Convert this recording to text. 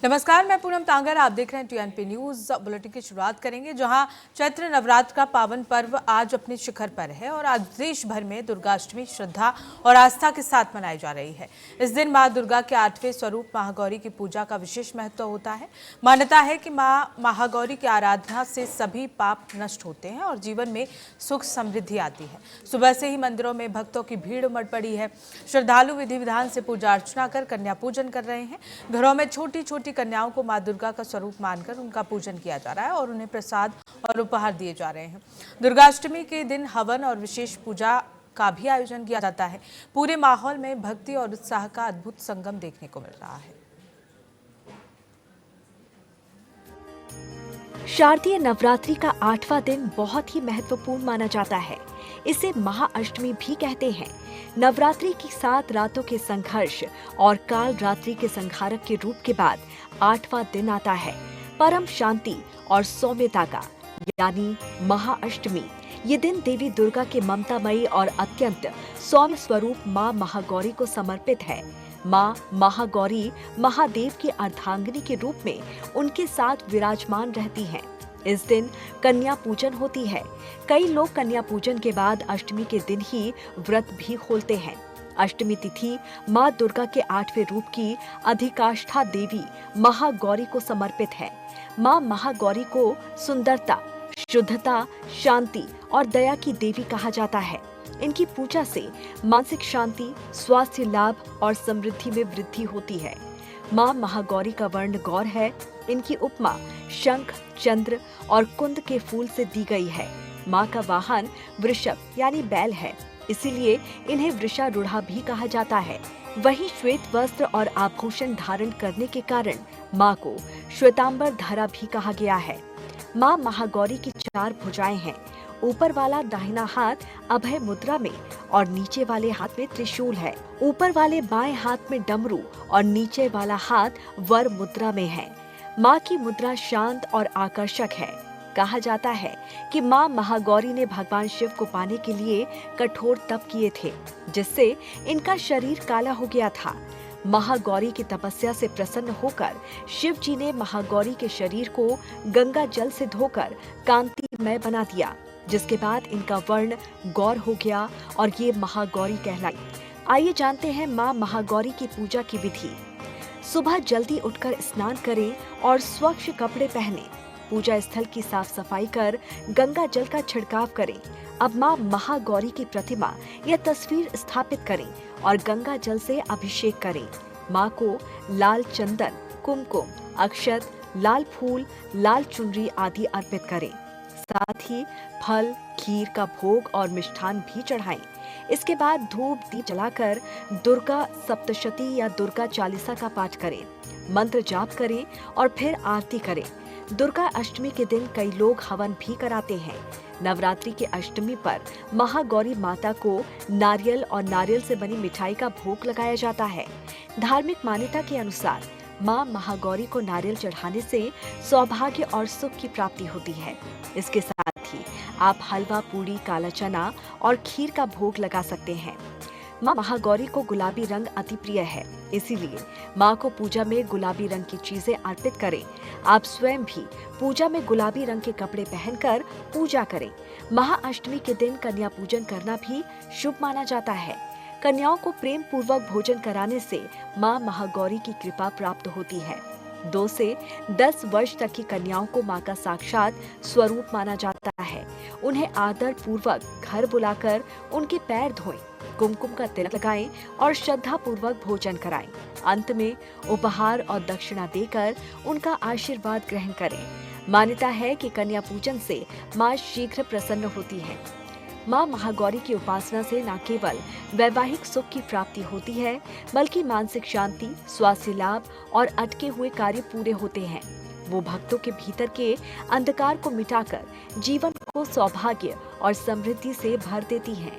नमस्कार, मैं पूनम तांगर। आप देख रहे हैं टीएनपी न्यूज। बुलेटिन की शुरुआत करेंगे जहां चैत्र नवरात्र का पावन पर्व आज अपने शिखर पर है और आज देश भर में दुर्गाष्टमी श्रद्धा और आस्था के साथ मनाई जा रही है। इस दिन मां दुर्गा के 8वें स्वरूप महागौरी की पूजा का विशेष महत्व होता है। मान्यता है कि मां महागौरी की आराधना से सभी पाप नष्ट होते हैं और जीवन में सुख समृद्धि आती है। सुबह से ही मंदिरों में भक्तों की भीड़ उमड़ पड़ी है। श्रद्धालु विधि विधान से पूजा अर्चना कर कन्या पूजन कर रहे हैं। घरों में छोटी छोटी कन्याओं को मां दुर्गा का स्वरूप मानकर उनका पूजन किया जा रहा है और उन्हें प्रसाद और उपहार दिए जा रहे हैं। दुर्गाष्टमी के दिन हवन और विशेष पूजा का भी आयोजन किया जाता है। पूरे माहौल में भक्ति और उत्साह का अद्भुत संगम देखने को मिल रहा है। शारदीय नवरात्रि का 8वां दिन बहुत ही महत्वपूर्ण माना जाता है। इसे महाअष्टमी भी कहते हैं। नवरात्रि की 7 रातों के संघर्ष और काल रात्रि के संहारक के रूप के बाद 8वां दिन आता है परम शांति और सौम्यता का, यानी महाअष्टमी। ये दिन देवी दुर्गा के ममतामयी और अत्यंत सौम्य स्वरूप मां महागौरी को समर्पित है। मां महागौरी महादेव की अर्धांगिनी के रूप में उनके साथ विराजमान रहती हैं। इस दिन कन्या पूजन होती है। कई लोग कन्या पूजन के बाद अष्टमी के दिन ही व्रत भी खोलते हैं। अष्टमी तिथि मां दुर्गा के 8वें रूप की अधिकाष्ठा देवी महागौरी को समर्पित है। मां महागौरी को सुंदरता, शुद्धता, शांति और दया की देवी कहा जाता है। इनकी पूजा से मानसिक शांति, स्वास्थ्य लाभ और समृद्धि में वृद्धि होती है। मां महागौरी का वर्ण गौर है। इनकी उपमा शंख, चंद्र और कुंद के फूल से दी गई है। मां का वाहन वृषभ यानी बैल है, इसीलिए इन्हें वृषारूढ़ा भी कहा जाता है। वहीं श्वेत वस्त्र और आभूषण धारण करने के कारण मां को श्वेतांबर धरा भी कहा गया है। मां महागौरी की 4 भुजाएं हैं। ऊपर वाला दाहिना हाथ अभय मुद्रा में और नीचे वाले हाथ में त्रिशूल है। ऊपर वाले बाएं हाथ में डमरू और नीचे वाला हाथ वर मुद्रा में है। मां की मुद्रा शांत और आकर्षक है। कहा जाता है कि मां महागौरी ने भगवान शिव को पाने के लिए कठोर तप किए थे, जिससे इनका शरीर काला हो गया था। महागौरी की तपस्या से प्रसन्न होकर शिव जी ने महागौरी के शरीर को गंगा जल से धोकर कांतिमय बना दिया, जिसके बाद इनका वर्ण गौर हो गया और ये महागौरी कहलाई। आइए जानते हैं मां महागौरी की पूजा की विधि। सुबह जल्दी उठकर स्नान करें और स्वच्छ कपड़े पहनें। पूजा स्थल की साफ सफाई कर गंगा जल का छिड़काव करें। अब मां महागौरी की प्रतिमा या तस्वीर स्थापित करें और गंगा जल से अभिषेक करें। मां को लाल चंदन, कुमकुम, अक्षत, लाल फूल, लाल चुनरी आदि अर्पित करें। साथ ही फल, खीर का भोग और मिष्ठान भी चढ़ाएं। इसके बाद धूप दीप जलाकर दुर्गा सप्तशती या दुर्गा चालीसा का पाठ करें, मंत्र जाप करें और फिर आरती करें। दुर्गा अष्टमी के दिन कई लोग हवन भी कराते हैं। नवरात्रि के अष्टमी पर महागौरी माता को नारियल और नारियल से बनी मिठाई का भोग लगाया जाता है। धार्मिक मान्यता के अनुसार मां महागौरी को नारियल चढ़ाने से सौभाग्य और सुख की प्राप्ति होती है। इसके साथ ही आप हलवा, पूड़ी, काला चना और खीर का भोग लगा सकते हैं। मां महागौरी को गुलाबी रंग अति प्रिय है, इसीलिए मां को पूजा में गुलाबी रंग की चीजें अर्पित करें। आप स्वयं भी पूजा में गुलाबी रंग के कपड़े पहनकर पूजा करें। महाअष्टमी के दिन कन्या पूजन करना भी शुभ माना जाता है। कन्याओं को प्रेम पूर्वक भोजन कराने से मां महागौरी की कृपा प्राप्त होती है। 2 से 10 वर्ष तक की कन्याओं को मां का साक्षात स्वरूप माना जाता है। उन्हें आदर पूर्वक घर बुलाकर उनके पैर धोएं, कुमकुम का तिलक लगाएं और श्रद्धा पूर्वक भोजन कराएं। अंत में उपहार और दक्षिणा देकर उनका आशीर्वाद ग्रहण करें। मान्यता है कि कन्या पूजन से मां शीघ्र प्रसन्न होती है। मां महागौरी की उपासना से न केवल वैवाहिक सुख की प्राप्ति होती है, बल्कि मानसिक शांति, स्वास्थ्य लाभ और अटके हुए कार्य पूरे होते हैं। वो भक्तों के भीतर के अंधकार को मिटाकर जीवन को सौभाग्य और समृद्धि से भर देती हैं।